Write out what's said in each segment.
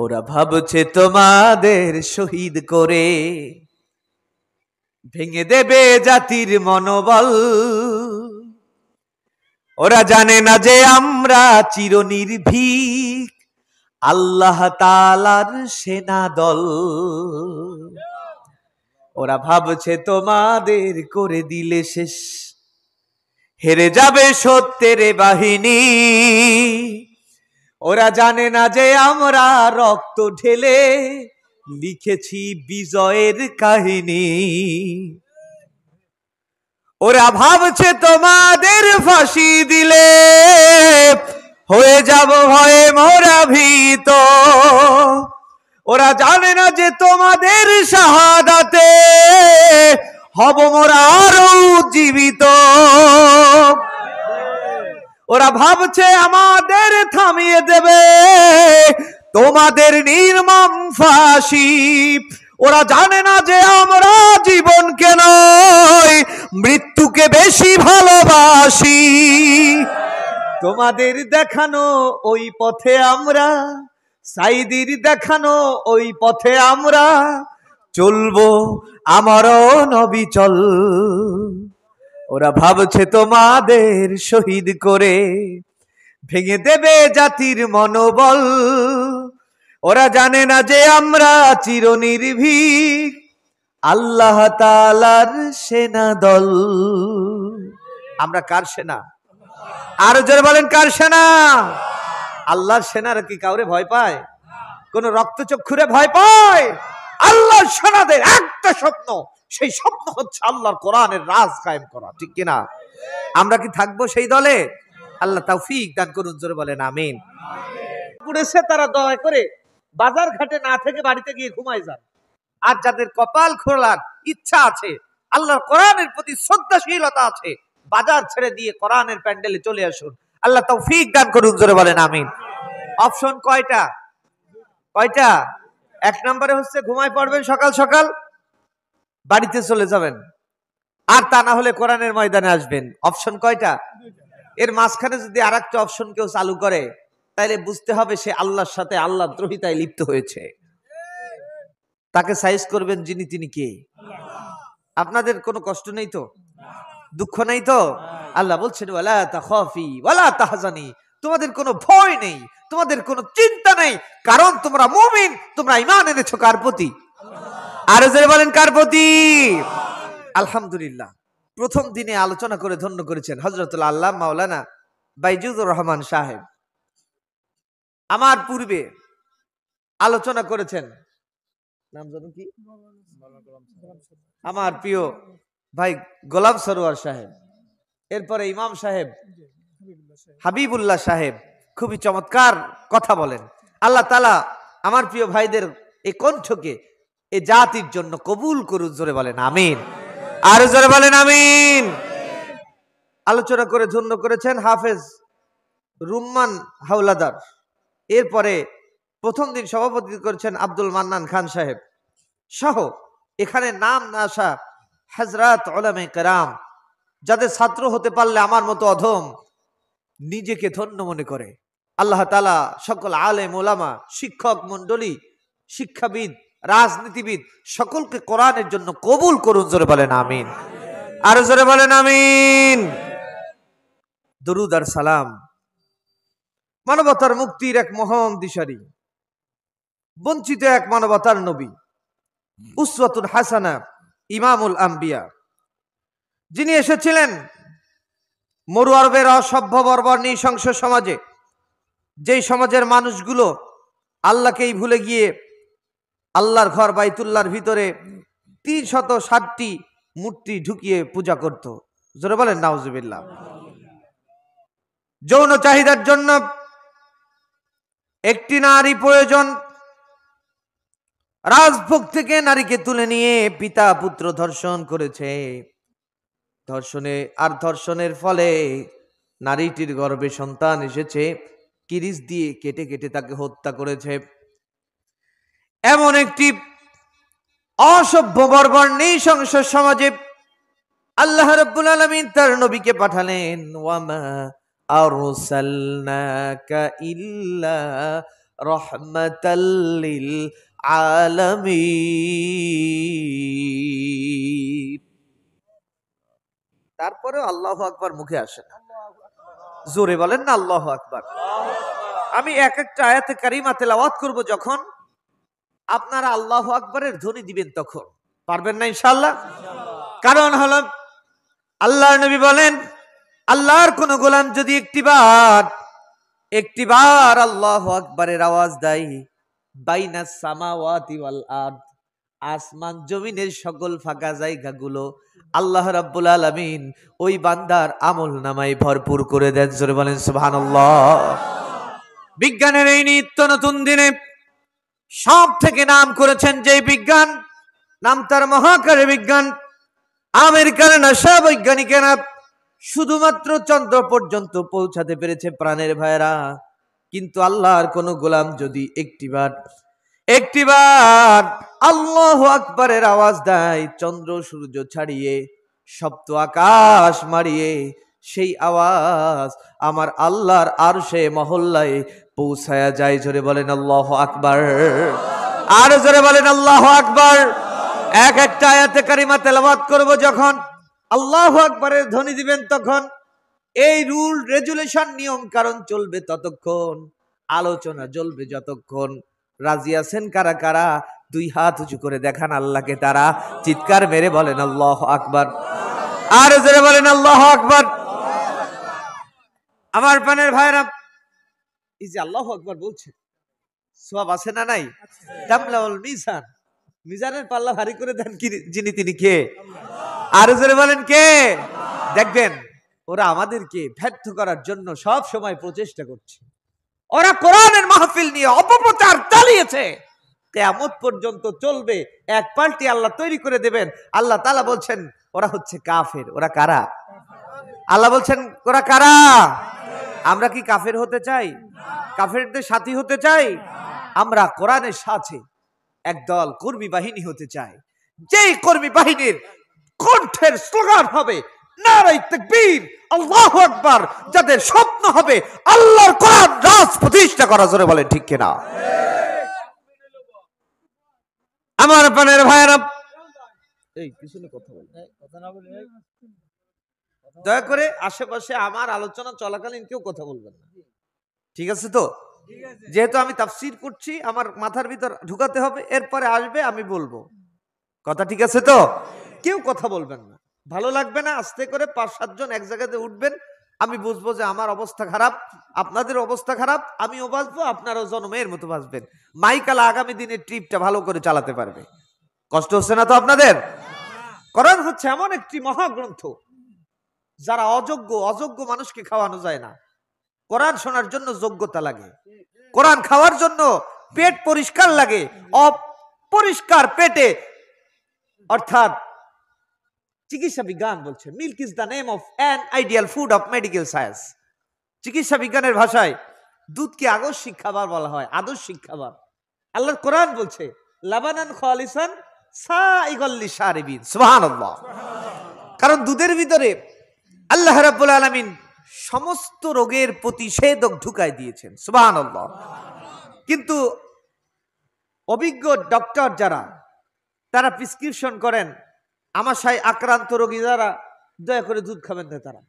ওরা ভাবছে তোমাদের শহীদ করে ভেঙে দেবে জাতির মনোবল। ওরা জানে না যে আমরা চিরনির্ভীক আল্লাহ তাআলার সেনা দল। ওরা ভাবছে তোমাদের করে দিলে শেষ হেরে যাবে সত্যের বাহিনী। ওরা জানে না যে আমরা রক্ত ঢেলে লিখেছি বিজয়ের কাহিনী। ওরা ভাবছে তোমাদের ফাঁসি দিলে হয়ে যাব ভয়ে মোরা ভীত। ওরা জানে না যে তোমাদের শাহাদাতে হব মোরা আরো জীবিত। ওরা ভাবছে আমাদের থামিয়ে দেবে তোমাদের নির্মম ফাঁসি। ওরা জানে না যে আমরা জীবনকে নয় মৃত্যুকে বেশি ভালোবাসি। তোমাদের দেখানো ওই পথে আমরা, সাইদির দেখানো ওই পথে আমরা চলবো আমারও নবী চল। ওরা ভাবছে তোমাদের শহীদ করে ভেঙে দেবে জাতির মনোবল। ওরা জানে না যে আমরা চিরনির্ভীক আল্লাহ তাআলার সেনা দল। আমরা কার সেনা? আর জোরে বলেন কার সেনা? আল্লাহর সেনারা কি কাউরে ভয় পায়? কোন রক্তচক্ষুরে ভয় পায়? আল্লাহর সেনাদের একটা স্বপ্ন, সেই স্বপ্ন হচ্ছে আল্লাহর কোরআনের রাজ কায়েম করা, ঠিক কিনা? আমরা কি থাকবো সেই দলে? আল্লাহ তৌফিক দান করুন, জোরে বলেন আমিন। পুরেছে তারা দয়া করে বাজার ঘাটে না থেকে বাড়িতে গিয়ে ঘুমায় যান। আর যাদের কপাল খোলার ইচ্ছা আছে, আল্লাহর কোরআনের প্রতি শ্রদ্ধাশীলতা আছে, বাজার ছেড়ে দিয়ে কোরআনের প্যান্ডেলে চলে আসুন। আল্লাহ তৌফিক দান করুন, জোরে বলেন আমিন। অপশন কয়টা? কয়টা? এক নম্বরে হচ্ছে ঘুমায় পড়বেন, সকাল সকাল বাড়িতে চলে যাবেন, আর তা না হলে কোরআনের ময়দানে আসবেন। অপশন কয়টা? এর মাঝখানে যদি আর একটা অপশন কেউ চালু করে তাহলে বুঝতে হবে সে আল্লাহর সাথে আল্লাহ দ্রোহিতায় লিপ্ত হয়েছে। তাকে সাইজ করবেন যিনি তিনি কে? আপনাদের কোনো কষ্ট নেই তো? দুঃখ নেই তো? আল্লাহ বলছেন ওয়ালা তাখাফি ওয়ালা তাহজানি, তোমাদের কোনো ভয় নেই, তোমাদের কোনো চিন্তা নেই, কারণ তোমরা মুমিন, তোমরা ঈমান এনেছো কার প্রতি? আর জোরে বলেন কার প্রতি? আলহামদুলিল্লাহ। প্রথম দিনে আলোচনা করে ধন্য করেছেন হযরতুল আল্লামা মাওলানা বাইজিদুর রহমান সাহেব। আমার পূর্বে আলোচনা করেছেন, নাম জানো কি? আমার প্রিয় ভাই গোলাম সরোয়ার সাহেব। এরপরে ইমাম সাহেব হাবিবুল্লাহ সাহেব খুবই চমৎকার কথা বলেন। আল্লাহ তাআলা আমার প্রিয় ভাইদের এই কণ্ঠকে এ জাতির জন্য কবুল করুন, জোরে বলেন আমিন। আর জোরে বলেন আমিন। আলোচনা করে ধন্য করেছেন হাফেজ রুম্মান হাওলাদার। এরপরে প্রথম দিন সভাপতিত্ব করেছেন আব্দুল মান্নান খান সাহেব সহ এখানে নাম না আসা হযরত উলামায়ে কেরাম, যাদের ছাত্র হতে পারলে আমার মতো অধম নিজেকে ধন্য মনে করে। আল্লাহ তাআলা সকল আলেম ওলামা, শিক্ষক মণ্ডলী, শিক্ষাবিদ, রাজনীতিবিদ সকলকে কোরআনের জন্য কবুল করুন, জোরে বলেন আমিন। আর জোরে বলেন আমিন। দরুদ আর সালাম মানবতার মুক্তির এক মহান দিশারি, বঞ্চিত এক মানবতার নবী, উসওয়াতুন হাসানা, ইমামুল আম্বিয়া, যিনি এসেছিলেন মরু আরবের অসভ্য বর্বর নৃশংস সমাজে, যেই সমাজের মানুষগুলো আল্লাহকেই ভুলে গিয়ে আল্লাহর ঘর বাইতুল্লাহর ভিতরে ৩৬০টি মূর্তি ঢুকিয়ে পূজা করত। জোরে বলেন নাউজুবিল্লাহ। যৌন চাহিদার জন্য একটি নারী প্রয়োজন, রাজভোগ থেকে নারীকে তুলে নিয়ে পিতা পুত্র ধর্ষণ করেছে। ধর্ষণের ফলে নারীটির গর্ভে সন্তান এসেছে, কিরিচ দিয়ে কেটে কেটে তাকে হত্যা করেছে। এমন একটি অসভ্য বর্বর নৃশংস সমাজে আল্লাহ রাব্বুল আলামিন তার নবীকে পাঠালেন। ওয়ামা আরসালনাকা ইল্লা রাহমাতাল লিল আলামিন। তারপরেও আল্লাহু আকবার মুখে আসে না। জোরে বলেন না আল্লাহু আকবার। আমি এক একটা আয়াতে কারিমা তেলাওয়াত করব, যখন আপনারা আল্লাহু আকবারের ধ্বনি দিবেন তখন পারবেন না ইনশাআল্লাহ। কারণ হলো আল্লাহর নবী বলেন, আল্লাহর কোন গোলাম যদি একটিবার আল্লাহু আকবারের আওয়াজ দেয়, বাইনাস সামাওয়াতি ওয়াল আরদ, আসমান জমিনের সকল ফাঁকা জায়গাগুলো আল্লাহ রাব্বুল আলামিন ওই বান্দার আমল নামায় ভরপুর করে দেন। জোরে বলেন সুবহানাল্লাহ। বিজ্ঞানের এই নিত্য নতুন দিনে সব থেকে নাম করেছেন যে বিজ্ঞান, নাম তার মহাকাশ বিজ্ঞান। আমেরিকার নাসা বৈজ্ঞানিকেরা শুধুমাত্র চন্দ্র পর্যন্ত পৌঁছাতে পেরেছে প্রাণের ভাইরা। কিন্তু আল্লাহর কোন গোলাম যদি একটিবার আল্লাহু আকবারের আওয়াজ দেয়, চন্দ্র সূর্য ছাড়িয়ে সপ্ত আকাশ মারিয়ে সেই আওয়াজ আমার আল্লাহর আরশে মহল্লায় পৌঁছায়া যায়। জোরে বলেন আল্লাহু আকবার। আর জোরে বলেন আল্লাহু আকবার। এক একটা আয়াতে কারিমা তেলাওয়াত করব, যখন আল্লাহু আকবারের ধ্বনি দিবেন তখন এই রুল রেগুলেশন নিয়ম কারণ চলবে ততক্ষণ, আলোচনা চলবে যতক্ষণ। রাজি আছেন কারা কারা? দুই হাত উঁচু করে দেখান আল্লাহকে তারা, চিৎকার মেরে বলেন আল্লাহু আকবার। আর জোরে বলেন আল্লাহু আকবার। আমার প্রাণের ভাইরা, এই যে আল্লাহু আকবার বলছেন, সওয়াব আছে না নাই? তামলাউল মিজান, মিজানের পাল্লা ভারী করে দেন কি যিনি, তিনি কে? আর জোরে বলেন কে? দেখবেন ওরা আমাদেরকে ব্যর্থ করার জন্য সব সময় প্রচেষ্টা করছে। ওরা কোরআনের মাহফিল নিয়ে অপপ্রচার চালিয়েছে, কিয়ামত পর্যন্ত চলবে। এক পাল্টি আল্লাহ তৈরি করে দেবেন। আল্লাহ তাআলা বলছেন ওরা হচ্ছে কাফের। ওরা কারা? আল্লাহ বলছেন ওরা কারা? আমরা কি কাফের হতে চাই? কাফেরদের সাথী হতে চাই? আমরা কোরআনের সাথে একদল কর্মী বাহিনী হতে চাই, যেই কর্মী বাহিনীর কণ্ঠের স্লোগান হবে নারে তাকবীর, আল্লাহু আকবার, যাদের স্বপ্ন হবে আল্লাহর কোরআন রাজ প্রতিষ্ঠা করা। জোরে বলেন ঠিক কিনা? আমার প্রাণের ভাইরা, এই পিছনে কথা বলেন, কথা না বলে দয়া করে আশেপাশে আমার আলোচনা চলাকালীন কেউ কথা বলবেন না, ঠিক আছে তো? যেহেতু আমি তাফসীর করছি, আমার মাথার ভিতর ঢুকাতে হবে, এরপরে আসবে আমি বলবো কথা, ঠিক আছে তো? কেউ কথা বলবেন না, ভালো লাগবে না। আস্তে করে 5-7 জন এক জায়গাতে উঠবেন, আমি বুঝবো যে আমার অবস্থা খারাপ, আপনাদের অবস্থা খারাপ, আমিও বাঁচবো, আপনারাও জন্মের মতো বাঁচবেন। মাইকালা আগামী দিনের ট্রিপটা ভালো করে চালাতে পারবে। কষ্ট হচ্ছে না তো আপনাদের? কোরআন হচ্ছে এমন একটি মহাগ্রন্থ, যারা অযোগ্য মানুষকে খাওয়ানো যায় না। কোরআন শোনার জন্য যোগ্যতা লাগে, কোরআন খাওয়ার জন্য পেট পরিষ্কার লাগে। অপরিষ্কার পেটে, অর্থাৎ চিকিৎসা বিজ্ঞান বলছে milk is the name of an ideal food of medical science. চিকিৎসা বিজ্ঞানের ভাষায় দুধকে আদর্শিক খাবার বলা হয়, আদর্শিক খাবার। আল্লাহর কোরআন বলছে লাবানান খালিসান সাইগাল লিশারিবিন, সুবহানাল্লাহ। কারণ দুধের ভিতরে আল্লাহ রাব্বুল আলামিন সমস্ত রোগের প্রতিষেধক ঢুকায় দিয়েছেন, সুবহানাল্লাহ। কিন্তু অভিজ্ঞ ডক্টর যারা, তারা প্রেসক্রিপশন করেন আমাশায় আক্রান্ত রোগী যারা, দয়া করে দুধ খাবেন না তারা।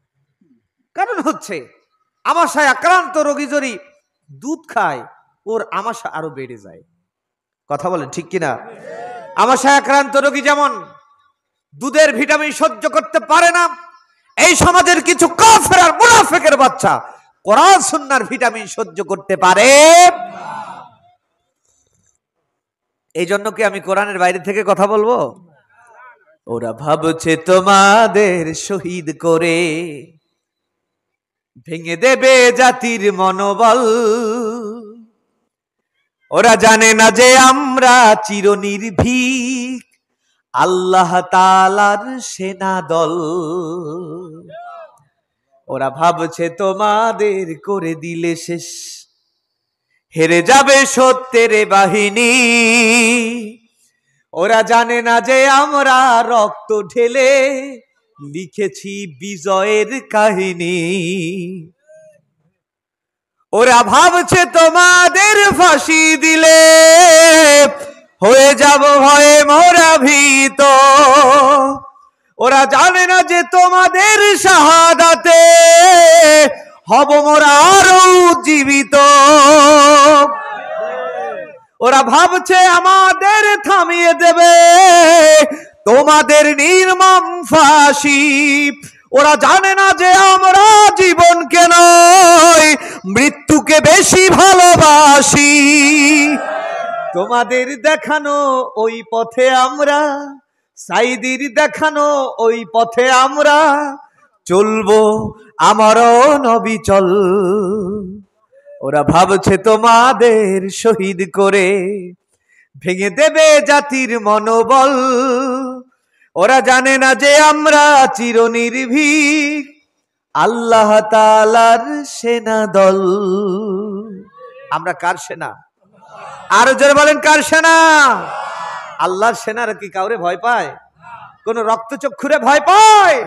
কারণ হচ্ছে আমাশায় আক্রান্ত রোগী যদি দুধ খায়, ওর আমাশা আরো বেড়ে যায়। কথা বলেন ঠিক কিনা? আমাশায় আক্রান্ত রোগী যেমন দুধের ভিটামিন সহ্য করতে পারে না, এই সমাজের কিছু কাফের আর মুনাফিকের বাচ্চা কোরআন সুন্নাহর ভিটামিন সহ্য করতে পারে। এই জন্য কি আমি কোরআনের বাইরে থেকে কথা বলবো? ওরা ভাবছে তোমাদের শহীদ করে ভেঙে দেবে জাতির মনোবল। ওরা জানে না যে আমরা চিরনির্ভীক আল্লাহ তাআলার সেনা দল। ওরা ভাবছে তোমাদের করে দিলে শেষ, হেরে যাবে সত্যের বাহিনী। ওরা জানে না যে আমরা রক্ত ঢেলে লিখেছি বিজয়ের কাহিনী। ওরা ভাবছে তোমাদের ফাঁসি দিলে হয়ে যাব ভয়ে মোরা ভীত। ওরা জানে না যে তোমাদের শাহাদাতে হব মোরা আরো জীবিত। ওরা ভাবছে আমাদের থামিয়ে দেবে তোমাদের নির্মম ফাঁসি। ওরা জানে না যে আমরা জীবনকে নয় মৃত্যুকে বেশি ভালোবাসি। তোমাদের দেখানো ওই পথে আমরা, সাইদির দেখানো ওই পথে আমরা চলবো, আমারও নবী চল। ওরা ভাবছে তোমাদের শহীদ করে ভেঙে দেবে জাতির মনোবল। ওরা জানে না যে আমরা চিরনির্ভীক আল্লাহ তাআলার সেনা দল। আমরা কার সেনা? আরো জোরে বলেন, কার সেনা? আল্লাহর সেনারা কি কাউরে ভয় পায়? কোন রক্তচক্ষুরে ভয় পায়?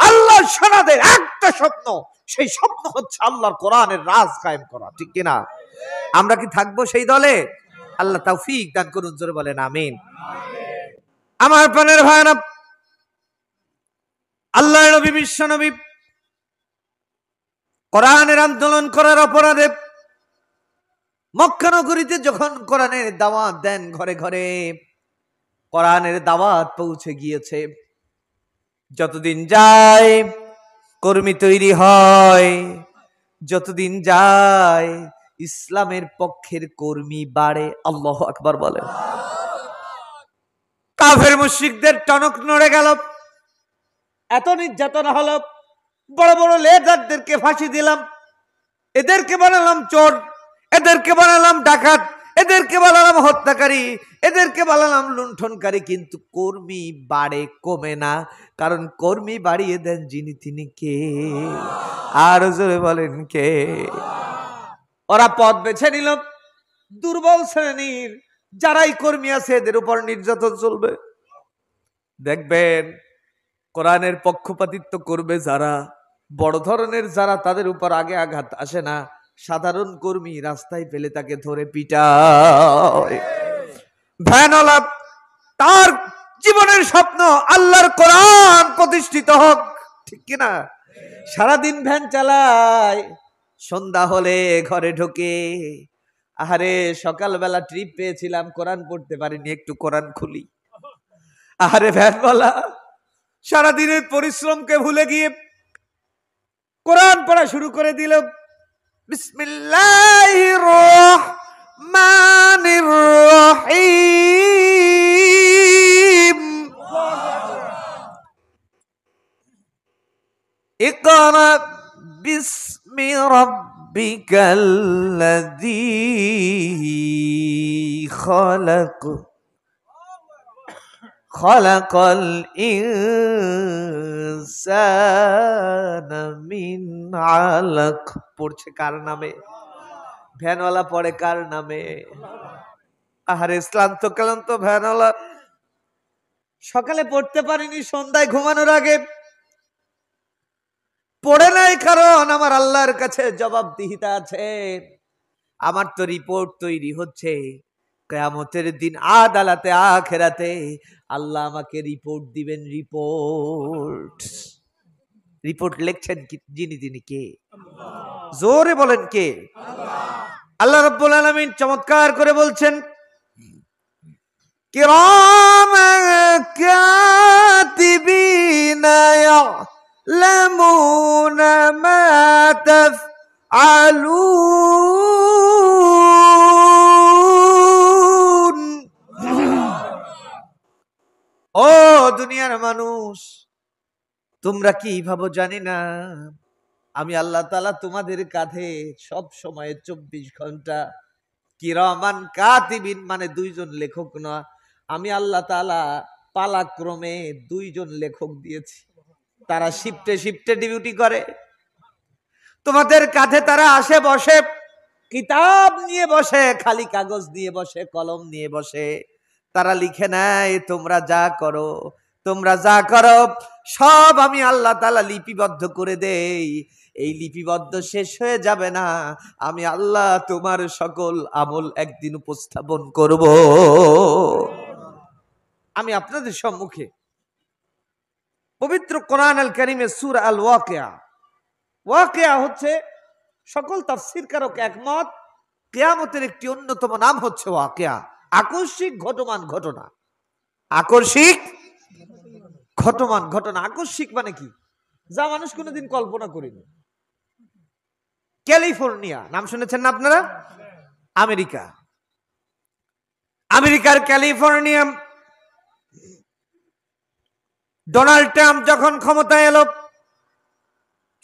আল্লাহর সেনাদের একটা স্বপ্ন, সেই স্বপ্ন হচ্ছে আল্লাহর কোরআনের রাজ কায়েম করা, ঠিক কিনা? আমরা কি থাকবো সেই দলে? আল্লাহ তৌফিক দান করুন, জোরে বলেন আমিন। আমার প্রাণের ভাইরা, আল্লাহর নবী বিশ্ব নবী কোরআনের আন্দোলন করার অপরাধে মক্কা নগরীতে যখন কোরআনের দাওয়াত দেন, ঘরে ঘরে কোরআনের দাওয়াত পৌঁছে গিয়েছে। যতদিন যায় কর্মী তৈরি হয়, যতদিন যায় ইসলামের পক্ষের কর্মী বাড়ে। আল্লাহু আকবার বলেন। কাফের মুশরিকদের টনক নড়ে গেল, এত নির্যাতন হলো। বড় বড় লিডারদেরকে ফাঁসি দিলাম, এদেরকে বানালাম চোর, এদেরকে বানালাম ডাকাত, এদেরকে বানালাম হত্যাকারী, এদেরকে বানালাম লুণ্ঠনকারী, কিন্তু কর্মী বাড়ে, কমে না। কারণ কর্মী বাড়িয়ে দেন যিনি, তিনি কে? আর জোরে বলেন কে? ওরা পথ বেছে নিল দুর্বল শ্রেণীর, যারাই কর্মী আছে এদের উপর নির্যাতন চলবে। দেখবেন কোরআনের পক্ষপাতিত্ব করবে যারা, বড় ধরনের যারা, তাদের উপর আগে আঘাত আসে না। সাধারণ কর্মী রাস্তায় পেলে তাকে ধরে পিটায়। ভ্যানওয়ালা, তার জীবনের স্বপ্ন আল্লাহর কোরআন প্রতিষ্ঠিত হোক, ঠিক কিনা? সারাদিন ভ্যান চালায়, সন্ধ্যা হলে ঘরে ঢোকে, আহারে সকালবেলা ট্রিপ পেয়েছিলাম, কোরআন পড়তে পারিনি, একটু কোরআন খুলি। আহারে ভ্যানওয়ালা সারাদিনের পরিশ্রমকে ভুলে গিয়ে কোরআন পড়া শুরু করে দিল। বিসমিল্লাহির রহমানির রহিম। ইকরা বিসমি রাব্বিকাল্লাযী খালাক, খালাকাল ইনসানা মিন আলাক। পড়ছে কার নামে? ভ্যানওয়ালা পড়ে কার নামে? আহারে ক্লান্ত ক্লান্ত ভ্যানওয়ালা, সকালে পড়তে পারিনি, সন্ধ্যায় ঘুমানোর আগে পড়ে নাই, কারণ আমার আল্লাহর কাছে জবাবদিহিতা আছে। আমার তো রিপোর্ট তৈরি হচ্ছে, কিয়ামতের দিন আদালতে আখিরাতে আল্লাহ আমাকে রিপোর্ট দিবেন। রিপোর্ট রিপোর্ট লিখছেন যিনি, তিনি কে? জোরে বলেন কে? আল্লাহ রাব্বুল আলামিন চমৎকার করে বলছেন, কিরামান কাতিবিনা ইয়ালামুনা মা তাফআলুন। ও দুনিয়ার মানুষ, তোমরা কি ভাবো জানি না আমি আল্লাহ তাআলা তোমাদের কাঁধে সব সময় 24 ঘন্টা কিরামান কাতিবিন, মানে দুইজন লেখক না, আমি আল্লাহ তাআলা পালাক্রমে দুইজন লেখক দিয়েছি। তারা শিফটে শিফটে ডিউটি করে। তোমাদের কাঁধে তারা আসে, বসে, কিতাব নিয়ে বসে, খালি কাগজ নিয়ে বসে, কলম নিয়ে বসে। তারা লিখে নেয় তোমরা যা করো, তোমরা যা করো সব আমি আল্লাহ তাআলা লিপিবদ্ধ করে দেই। এই লিপিবদ্ধ শেষ হয়ে যাবে না, আমি আল্লাহ তোমার সকল আমল একদিন উপস্থাপন করব। আমি আপনাদের সম্মুখে পবিত্র কোরআন আল কারীমের সূরা আল ওয়াকিয়া, ওয়াকিয়া হচ্ছে সকল তাফসীরকারক একমত কিয়ামতের একটি অন্যতম নাম হচ্ছে ওয়াকিয়া, আকস্মিক ঘটমান ঘটনা। আকস্মিক ঘটমান ঘটনা, আকস্মিক মানে কি? যা মানুষ কোনোদিন কল্পনা করেনি। ক্যালিফোর্নিয়া নাম শুনেছেন না আপনারা? আমেরিকা, আমেরিকার ক্যালিফোর্নিয়া ডোনাল্ড ট্রাম্প যখন ক্ষমতায় এলো,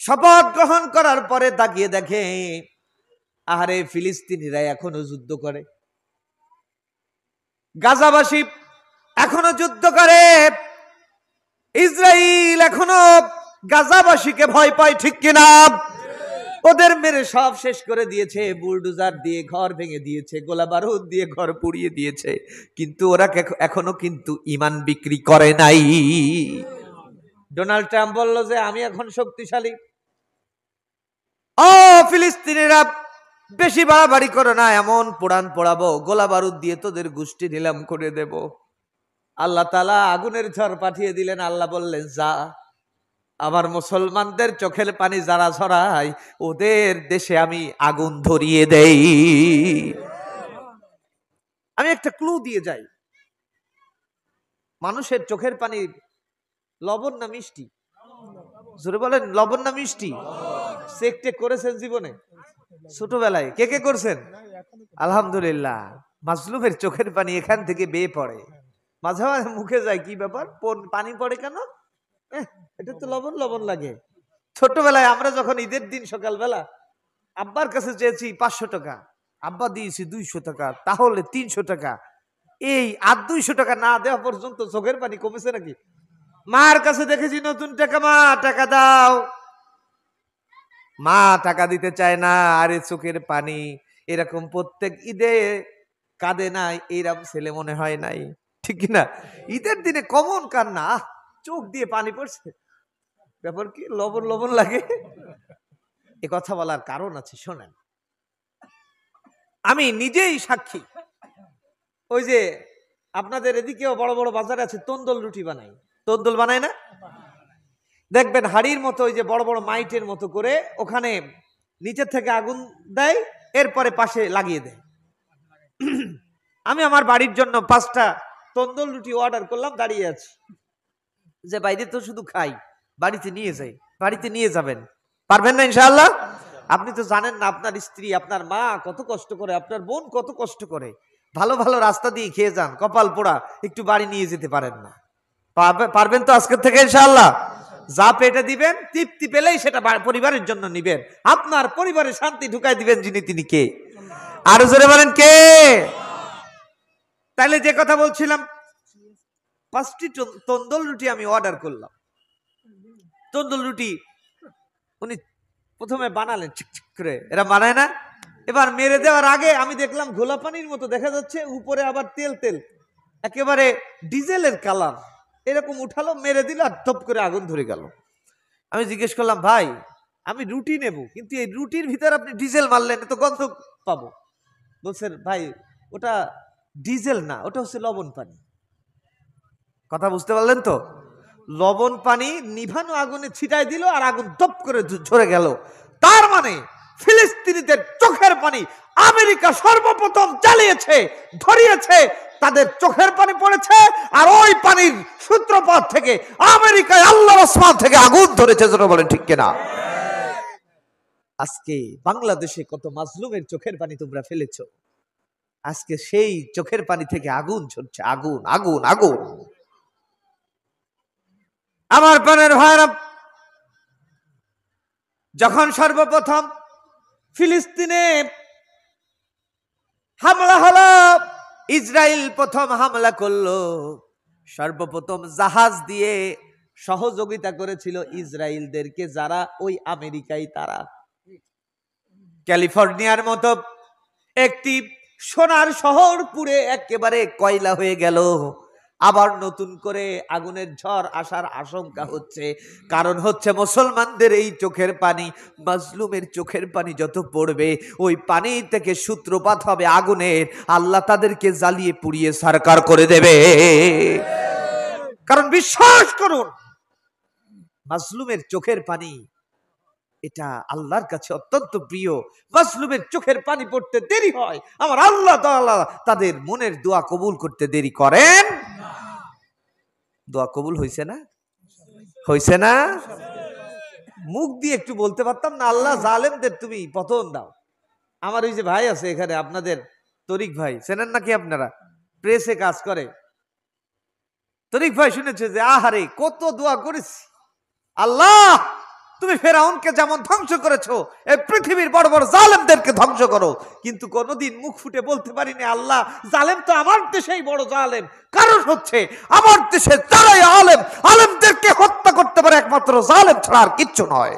শপথ গ্রহণ করার পরে তাকিয়ে দেখে আহারে ফিলিস্তিনিরা এখনো যুদ্ধ করে, গাজাবাসী এখনো যুদ্ধ করে, ইসরায়েল এখনো গাজাবাসীকে ভয় পায়, ঠিক কিনা? ওদের মেরে সব শেষ করে দিয়েছে, বুলডোজার দিয়ে ঘর ভেঙে দিয়েছে, গোলা বারুদ দিয়ে ঘর পুড়িয়ে দিয়েছে, কিন্তু ওরা এখনো কিন্তু ঈমান বিক্রি করে নাই। ডোনাল্ড ট্রাম্প বলল যে আমি এখন শক্তিশালী, ও ফিলিস্তিনিরা বেশি বাড়াবাড়ি করো না, এমন পোড়ান পোড়াবো, গোলা বারুদ দিয়ে তোদের গোষ্ঠী নিলাম করে দেব। আল্লাহ তাআলা আগুনের ঝড় পাঠিয়ে দিলেন। আল্লাহ বললেন, যা আমার মুসলমানদের চোখের পানি যারা ঝরায় ওদের দেশে আমি আগুন ধরিয়ে দেই। আমি একটা ক্লু দিয়ে যাই, মানুষের চোখের পানি লবণ না মিষ্টি? জোরে বলেন, লবণ না মিষ্টি? চেক টেক করেছেন জীবনে? ছোটবেলায় কে কে করছেন? আলহামদুলিল্লাহ। মাজলুমের চোখের পানি এখান থেকে বেয়ে পড়ে, মাঝে মাঝে মুখে যায়, কি ব্যাপার পানি পড়ে কেন? এটা তো লবণ লবণ লাগে। ছোটবেলায় আমরা যখন ঈদের দিন সকালবেলা আব্বার কাছে চেয়েছি 500 টাকা, আব্বা দিয়েছি 200 টাকা, তাহলে 300 টাকা। এই আর 200 টাকা না দেওয়া পর্যন্ত চোখের পানি কমেছে নাকি? মার কাছে দেখেছি নতুন টাকা, মা টাকা দাও, মা টাকা দিতে চায় না, আরে চোখের পানি। এরকম প্রত্যেক ঈদে কাঁদে নাই এইরকম ছেলে মনে হয় নাই, ঠিক কিনা? ঈদের দিনে কমন কান্না, চোখ দিয়ে পানি পড়ছে, ব্যাপার কি? লবণ লবণ লাগে। এ কথা বলার কারণ আছে, শোনেন। আমি নিজেই সাক্ষী। ওই যে আপনাদের এদিকেও বড় বড় বাজার আছে, তন্দল রুটি বানাই, তন্দল বানায় না? দেখবেন হাড়ির মতো, ওই যে বড় বড় মাইটের মতো করে ওখানে নিচের থেকে আগুন দেয়, এরপরে পাশে লাগিয়ে দেয়। আমি আমার বাড়ির জন্য 5টা তন্দল রুটি অর্ডার করলাম, দাঁড়িয়ে আছি যে বাইরে তো শুধু খাই, বাড়িতে নিয়ে যাই। বাড়িতে নিয়ে যাবেন, পারবেন না ইনশাআল্লাহ? আপনি তো জানেন না আপনার স্ত্রী, আপনার মা কত কষ্ট করে, আপনার বোন কত কষ্ট করে, ভালো ভালো রাস্তা দিয়ে খেয়ে যান, কপাল পোড়া একটু বাড়ি নিয়ে যেতে পারেন না। পারবেন তো আজকের থেকে ইনশাআল্লাহ? যা পেটে দিবেন, তৃপ্তি পেলেই সেটা পরিবারের জন্য নিবেন, আপনার পরিবারে শান্তি ঢুকাই দিবেন যিনি, তিনি কে? আরো জোরে বলেন কে? তাইলে যে কথা বলছিলাম, 5টি তন্দল রুটি আমি অর্ডার করলাম। তন্দুল রুটি উনি প্রথমে বানালেন চিকচিক করে, এরা বানায় না? এবার মেরে দেওয়ার আগে আমি দেখলাম ঘোলা পানির মতো দেখা যাচ্ছে, উপরে আবার তেল তেল, একেবারে ডিজেলের কালার, এরকম উঠালো, মেরে দিল, আর টপ করে আগুন ধরে গেল। আমি জিজ্ঞেস করলাম, ভাই আমি রুটি নেব, কিন্তু এই রুটির ভিতরে আপনি ডিজেল মারলেন, তো গন্ধ পাবো। বলছেন, ভাই ওটা ডিজেল না, ওটা হচ্ছে লবণ পানি। কথা বুঝতে পারলেন তো? লবণ পানি নিভানো আগুনে ছিটাই দিল, আর আগুন দপ করে ঝরে গেল। তার মানে ফিলিস্তিনিদের চোখের পানি আমেরিকা সর্বপ্রথম চালিয়েছে, ধরিয়েছে, তাদের চোখের পানি পড়েছে, আর ওই পানির সূত্রপাত থেকে আমেরিকায় আল্লাহর আসমান থেকে আগুন ধরেছে। যেটা বলেন ঠিক কিনা? আজকে বাংলাদেশে কত মাজলুমের চোখের পানি তোমরা ফেলেছ, আজকে সেই চোখের পানি থেকে আগুন ঝরছে, আগুন আগুন আগুন। আমার প্রাণের ভাইরা, যখন সর্বপ্রথম ফিলিস্তিনে হামলা হলো, ইসরায়েল প্রথম হামলা করলো, সর্বপ্রথম জাহাজ দিয়ে সহযোগিতা করেছিল ইসরায়েলদেরকে যারা, ওই আমেরিকায়। তারা ক্যালিফোর্নিয়ার মতো একটি সোনার শহর পুড়ে একেবারে কয়লা হয়ে গেল। আবার নতুন করে আগুনের ঝড় আসার আশঙ্কা হচ্ছে। কারণ হচ্ছে মুসলমানদের এই চোখের পানি, মাজলুমের চোখের পানি যত পড়বে, ওই পানি থেকে সূত্রপাত হবে আগুনের, আল্লাহ তাদেরকে জ্বালিয়ে পুড়িয়ে সারকার করে দেবে। কারণ বিশ্বাস করুন, মাজলুমের চোখের পানি এটা আল্লাহর কাছে অত্যন্ত প্রিয়। মাজলুমের চোখের পানি পড়তে দেরি হয়, আমার আল্লাহ তাআলা তাদের মনের দোয়া কবুল করতে দেরি করেন। দোয়া কবুল হয়েছে না? হয়েছে না? মুখ দিয়ে একটু বলতে পারতাম না, আল্লাহ জালেমদের তুমি পতন দাও। আমার ওই যে ভাই আছে এখানে, আপনাদের তরিক ভাই, চেনেন নাকি আপনারা? প্রেসে কাজ করে। তরিক ভাই শুনেছে যে আহারে কত দোয়া করেছি, আল্লাহ তুমি ফেরাউনকে যেমন ধ্বংস করেছো, এই পৃথিবীর বড় বড় জালেমদেরকে ধ্বংস করো। কিন্তু কোনোদিন মুখ ফুটে বলতে পারিনি আল্লাহ জালেম তো আমার দেশেই বড় জালেম। কারণ হচ্ছে আমার দেশে যারাই আলেম, আলেমদেরকে হত্যা করতে পারে একমাত্র জালেম ছাড়া আর কিচ্ছু নয়।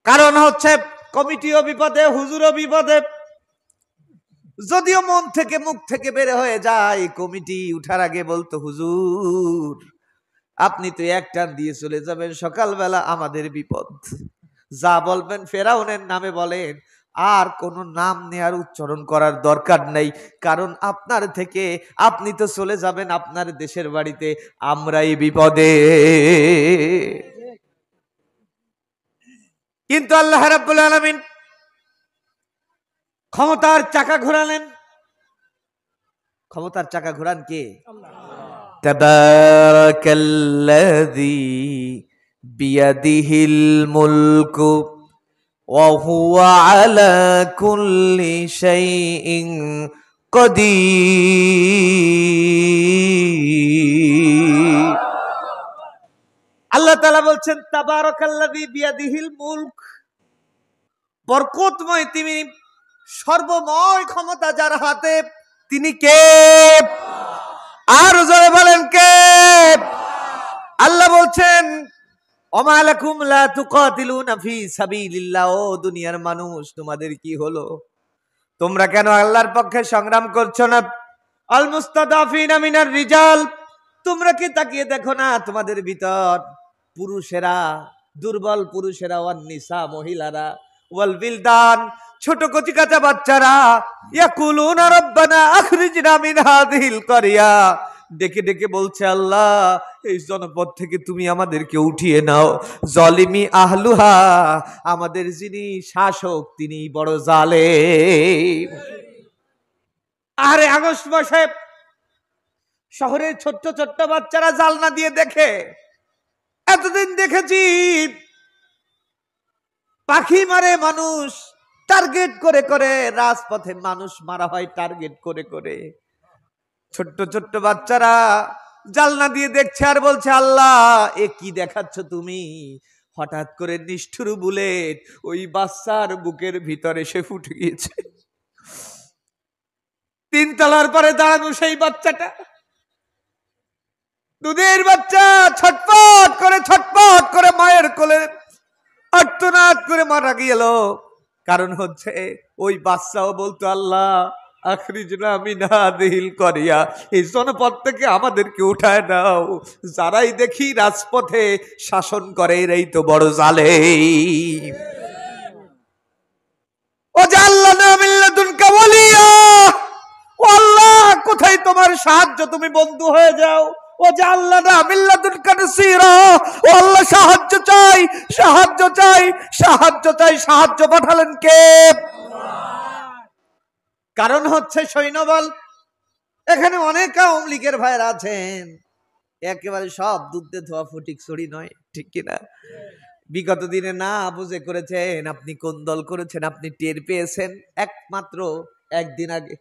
কারণ হচ্ছে কমিটিও বিপদে, হুজুরও বিপদে। যদিও মন থেকে মুখ থেকে বের হয়ে যায়, কমিটি উঠার আগে বলতো হুজুর আপনি তো এক টান দিয়ে চলে যাবেন, সকালবেলা আমাদের বিপদ। যা বলবেন ফেরাউনের নামে বলেন, আর কোনো নাম নেয়ার উচ্চারণ করার দরকার নাই। কারণ আপনার থেকে আপনি তো চলে যাবেন আপনার দেশের বাড়িতে, আমরাই বিপদে। কিন্তু আল্লাহ রাব্বুল আলামিন ক্ষমতার চাকা ঘোরালেন। ক্ষমতার চাকা ঘোরান কে? তাবারাকাল্লাযী বিয়াদিহিল মুলকু ওয়া হুয়া আলা কুল্লি শাইইন কাদির। আল্লাহ তাআলা বলছেন তাবারাকাল্লাযী বিয়াদিহিল মুলক, বরকতময় তিনি, সর্বময় ক্ষমতা যার হাতে, তিনি কে? আর জোরে বলেন কে? আল্লাহ বলছেন ওমা লাকুম লা তুকাতিলুনা ফি সাবিলিল্লাহ, ও দুনিয়ার মানুষ তোমাদের কি হলো, তোমরা কেন আল্লাহর পক্ষে সংগ্রাম করছো না? আল মুস্তাদাফিনা মিনার রিজাল, তোমরা কি তাকিয়ে দেখো না তোমাদের ভিতর পুরুষেরা, দুর্বল পুরুষেরা, ওয়ান নিসা মহিলারা, ওয়াল বিলদান ছোট কচি কাঁচা বাচ্চারা, ইয়াকুলুনা রাব্বানা আখরিজনা মিন হাযিহিল ক্বরিয়া, ডেকে ডেকে বলছে আল্লাহ এই জনপদ থেকে তুমি আমাদেরকে উঠিয়ে নাও। জালিমি আহলুহা, আমাদের যিনি শাসক তিনি বড় জালেম। আরে আগস্ট মাসে শহরের ছোট্ট ছোট্ট বাচ্চারা জালনা দিয়ে দেখে, এতদিন দেখেছি পাখি মারে মানুষ, টার্গেট করে করে রাজপথে মানুষ মারা হয় টার্গেট করে করে। ছোট্ট ছোট্ট বাচ্চারা জালনা দিয়ে দেখছে আর বলছে আল্লাহ এ কি দেখাচ্ছ তুমি? হঠাৎ করে নিষ্ঠুর বুলেট ওই বাচ্চার বুকের ভিতরে এসে ফুটে গিয়েছে। 3 তলার পরে দাঁড়ানো সেই বাচ্চাটা, দুধের বাচ্চা, ছটপট করে মায়ের কোলে আর্তনাদ করে মারা গেল। কারণ হচ্ছে ওই বাচ্চাও বলতো আল্লাহ আখরিজনা মিন হাযিহিল ক্বরিয়া, এই জনপদ থেকে আমাদেরকে উঠায় দাও। যারাই দেখি রাজপথে শাসন করে এরাই তো বড় জালেম। ও যে আল্লাহ না মিল্লাতুনকা ওয়ালিয়া, ও আল্লাহ কোথায় তোমার সাহায্য, তুমি বন্ধু হয়ে যাও। ও যে আল্লাহ না মিল্লাতুনকা নাসীরা, ও আল্লাহ সাহায্য চাই, সাহায্য চাই, সাহায্য চাই। সাহায্য পাঠালেন কে? কারণ হচ্ছে সৈন্যবল। এখানে অনেক আওয়ামী লীগের ভাইরা আছেন, একেবারে সব দুধে ধোয়া ফটিক ছড়ি নয়, ঠিক কিনা? বিগত দিনে না বুঝে করেছেন, আপনি কোন দল করেছেন আপনি টের পেয়েছেন একমাত্র একদিন আগে।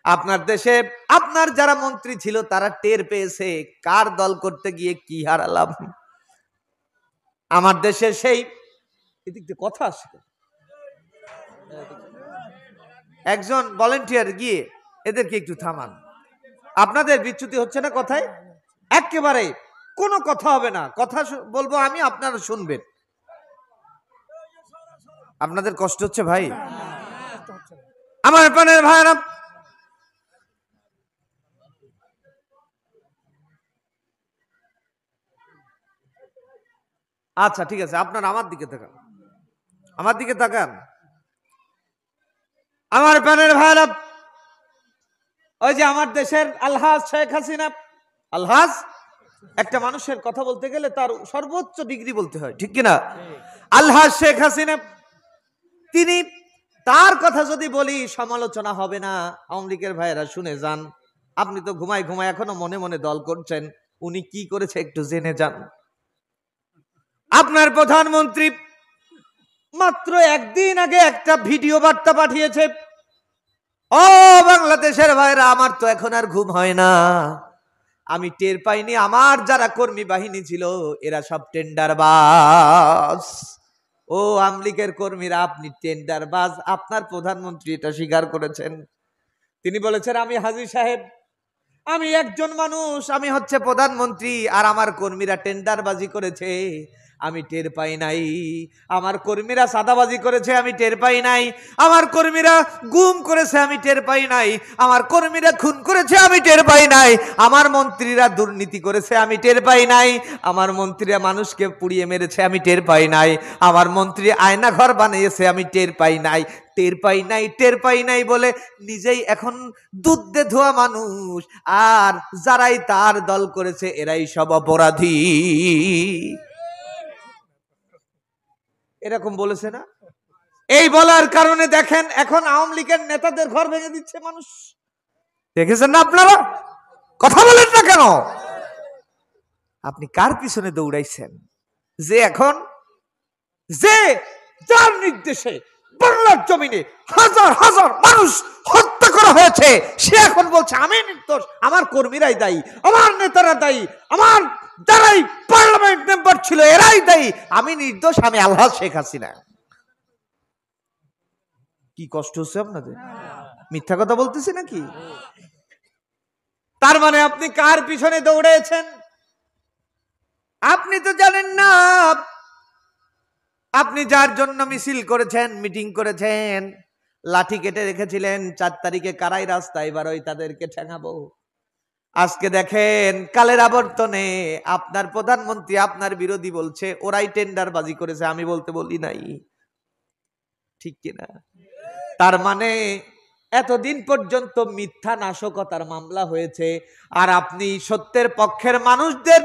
আপনার দেশে আপনার যারা মন্ত্রী ছিল তারা টের পেয়েছে কার দল করতে গিয়ে কি হারালাম। আমার দেশে সেই এদিক দিয়ে কথা আসে, একজন ভলেন্টিয়ার গিয়ে এদেরকে একটু থামান। আপনাদের বিচ্যুতি হচ্ছে না কথায়? একেবারে কোনো কথা হবে না, কথা বলবো আমি, আপনারা শুনবেন। আপনাদের কষ্ট হচ্ছে ভাই? আমার প্রাণের ভাইরা, আচ্ছা ঠিক আছে, আপনার আমার দিকে তাকান, আমার দিকে তাকান। আমার প্রাণের ভাইরা, ওই যে আমার দেশের আলহাজ শেখ হাসিনা, আলহাজ একটা মানুষের কথা বলতে গেলে তার সর্বোচ্চ ডিগ্রি বলতে হয়, ঠিক কিনা? আলহাজ শেখ হাসিনা, তিনি, তার কথা যদি বলি সমালোচনা হবে না। আওয়ামী লীগের ভাইয়েরা শুনে যান, আপনি তো ঘুমায় ঘুমায় এখনো মনে মনে দল করছেন, উনি কি করেছে একটু জেনে যান। আপনার প্রধানমন্ত্রী মাত্র একদিন আগে একটা ভিডিও বার্তা পাঠিয়েছে, ও বাংলাদেশের ভাইরা, আমার তো এখন আর ঘুম হয় না, আমি টের পাইনি আমার যারা কর্মী বাহিনী ছিল এরা সব টেন্ডারবাজ। ও আওয়ামী লীগের কর্মীরা, আপনি টেন্ডারবাজ, আপনার প্রধানমন্ত্রী এটা স্বীকার করেছেন। তিনি বলেছেন, আমি হাজী সাহেব, আমি একজন মানুষ, আমি হচ্ছে প্রধানমন্ত্রী, আর আমার কর্মীরা টেন্ডারবাজি করেছে, আমি টের পাই নাই। আমার কর্মীরা সাদাবাজি করেছে, আমি টের পাই নাই। আমার কর্মীরা গুম করেছে, আমি টের পাই নাই। আমার কর্মীরা খুন করেছে, আমি টের পাই নাই। আমার মন্ত্রীরা দুর্নীতি করেছে, আমি টের পাই নাই। আমার মন্ত্রীরা মানুষকে পুড়িয়ে মেরেছে, আমি টের পাই নাই। আমার মন্ত্রী আয়না ঘর বানিয়েছে, আমি টের পাই নাই। টের পাই নাই, টের পাই নাই বলে নিজেই এখন দুধে ধোয়া মানুষ, আর যারাই তার দল করেছে এরাই সব অপরাধী। এরকম বলেছে না? এই বলার কারণে দেখেন এখন আওয়ামী লীগের নেতাদের ঘর ভেঙে দিচ্ছে মানুষ। দেখেছেন না আপনারা? কথা বলেন না কেন? আপনি কার পিছনে দৌড়াইছেন? যে এখন, যে যার নির্দেশে বাংলার জমিনে হাজার হাজার মানুষ হত্যা করা হয়েছে, সে এখন বলছে আমি নির্দোষ, আমার কর্মীরাই দায়ী, আমার নেতারা দায়ী, আমার যারাই পার্লামেন্ট মেম্বার ছিল এরাই দায়ী, আমি নির্দোষ, আমি আলহাজ শেখ হাসিনা। কি কষ্ট হচ্ছে আপনাদের? মিথ্যা কথা বলতেছে নাকি? তার মানে আপনি কার পিছনে দৌড়েছেন? আপনি তো জানেন না আপনি যার জন্য মিছিল করেছেন, মিটিং করেছেন, লাঠি কেটে রেখেছিলেন 4 তারিখে কারাই রাস্তায় বারোই তাদেরকে ঠেঙাবো। আজকে দেখেন কালের আবর্তনে আপনার প্রধানমন্ত্রী আপনার বিরোধী বলছে ওরাই টেন্ডারবাজি করেছে, আমি বলতে বলি নাই, ঠিক কিনা? তার মানে এতদিন পর্যন্ত মিথ্যা নাশকতার মামলা হয়েছে, আর আপনি সত্যের পক্ষের মানুষদের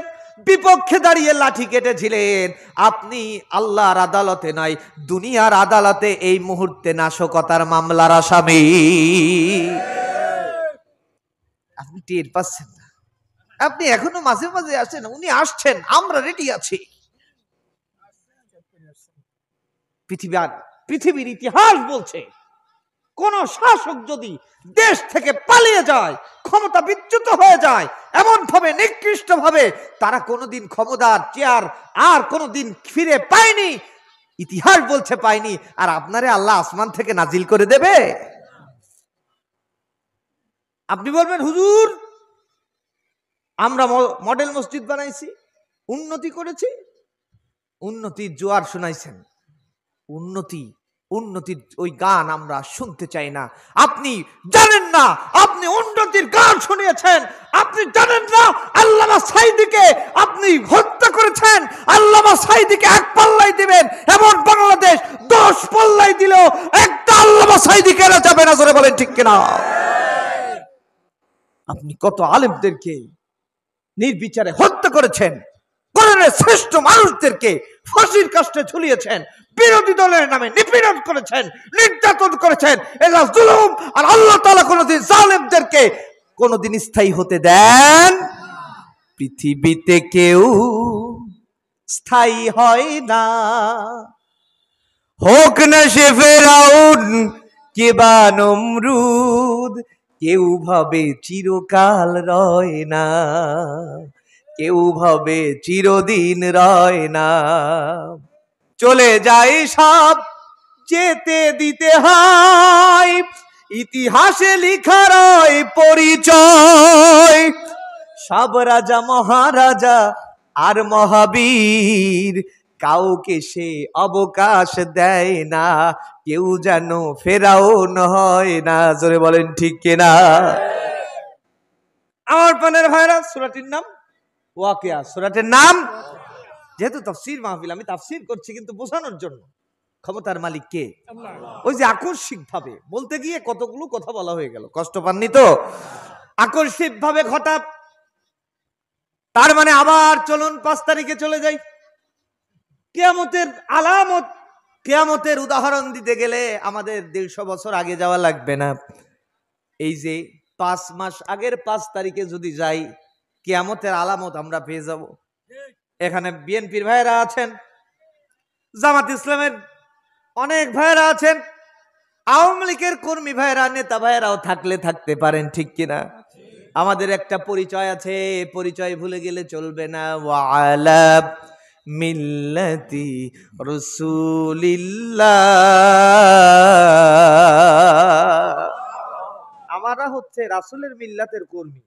বিপক্ষে দাঁড়িয়ে লাঠি কেটেছিলেন। আপনি আল্লাহর আদালতে নয়, দুনিয়ার আদালতে এই মুহূর্তে নাশকতার মামলার আসামি। আপনি টের পাচ্ছেন না? আপনি এখনো মাঝে মাঝে আসেন, উনি আসছেন, আমরা রেডি আছি। পৃথিবীর ইতিহাস বলছে কোন শাসক যদি দেশ থেকে পালিয়ে যায়, ক্ষমতা বিচ্যুত হয়ে যায়, এমন ভাবে নিকৃষ্ট ভাবে তারা কোনোদিন ক্ষমতার চেয়ার আর কোনোদিন ফিরে পায়নি। ইতিহাস বলছে পায়নি। আর আপনারে আল্লাহ আসমান থেকে নাজিল করে দেবে? আপনি বলবেন হুজুর আমরা মডেল মসজিদ বানাইছি, উন্নতি করেছি, উন্নতির জোয়ার শোনাইছেন, উন্নতির ওই গান আমরা শুনতে চাই না। আপনি জানেন না, আপনি উন্নতির গান শুনিয়েছেন। আপনি জানেন না আল্লামা সাঈদীকে আপনি হত্যা করেছেন। আল্লামা সাঈদীকে 1 পাল্লাই দিবেন, এমন বাংলাদেশ 10 পাল্লাই দিলেও একটা আল্লামা সাঈদী কেনা যাবে না। জোরে বলেন ঠিক কিনা? আপনি কত আলেমদেরকে নির্বিচারে হত্যা করেছেন, কোরআনের শ্রেষ্ঠ মানুষদেরকে ফাঁসির কাস্টে ঝুলিয়েছেন, বিরোধী দলের নামে নিপীড়ন করেছেন, নির্যাতন করেছেন। এটা জুলুম। আর আল্লাহ তাআলা কোনদিন জালেমদেরকে কোনদিন স্থায়ী হতে দেন? পৃথিবীতে কেউ স্থায়ী হয় না, হোক না সে ফেরাউন কিবা নমরুদ, কেউ ভাবে চিরকাল রয় না, কেউ ভাবে চিরদিন রয় না। চলে যায় সব, যেতে দিতে হয়, ইতিহাসে লিখা রয় পরিচয়। সব রাজা মহারাজা আর মহাবীর, কাউকে সে অবকাশ দেয় না, কেউ যেন ফেরাউন হয় না। জোরে বলেন ঠিক কিনা? আমার প্রাণের ভাইরা, সূরাটির নাম ওয়াকিয়া। সূরাটির নাম যেহেতু তাফসীর মাহফিল, আমি তাফসীর করছি কিন্তু বোঝানোর জন্য। ক্ষমতার মালিক কে? ওই যে আকস্মিক ভাবে বলতে গিয়ে কতগুলো কথা বলা হয়ে গেল, কষ্ট পাননি তো? আকস্মিক ভাবে হঠাৎ, তার মানে আবার চলুন 5 তারিখে চলে যাই। কিয়ামতের আলামত, কিয়ামতের উদাহরণ দিতে গেলে আমাদের 150 বছর আগে যাওয়া লাগবে না। এই যে 5 মাস আগের 5 তারিখে যদি যাই, কিয়ামতের আলামত আমরা পেয়ে যাব। এখানে বিএনপির ভাইয়েরা আছেন, জামাত ইসলামের অনেক ভাইয়েরা আছেন, আওয়ামী লীগের কর্মী ভাইয়েরা, নেতা ভাইয়েরাও থাকলে থাকতে পারেন, ঠিক কিনা? আমাদের একটা পরিচয় আছে, পরিচয় ভুলে গেলে চলবে না। ওয়ালা মিল্লাতি রাসূলিল্লাহ, আমরা হচ্ছে রাসূলের মিল্লাতের কর্মী।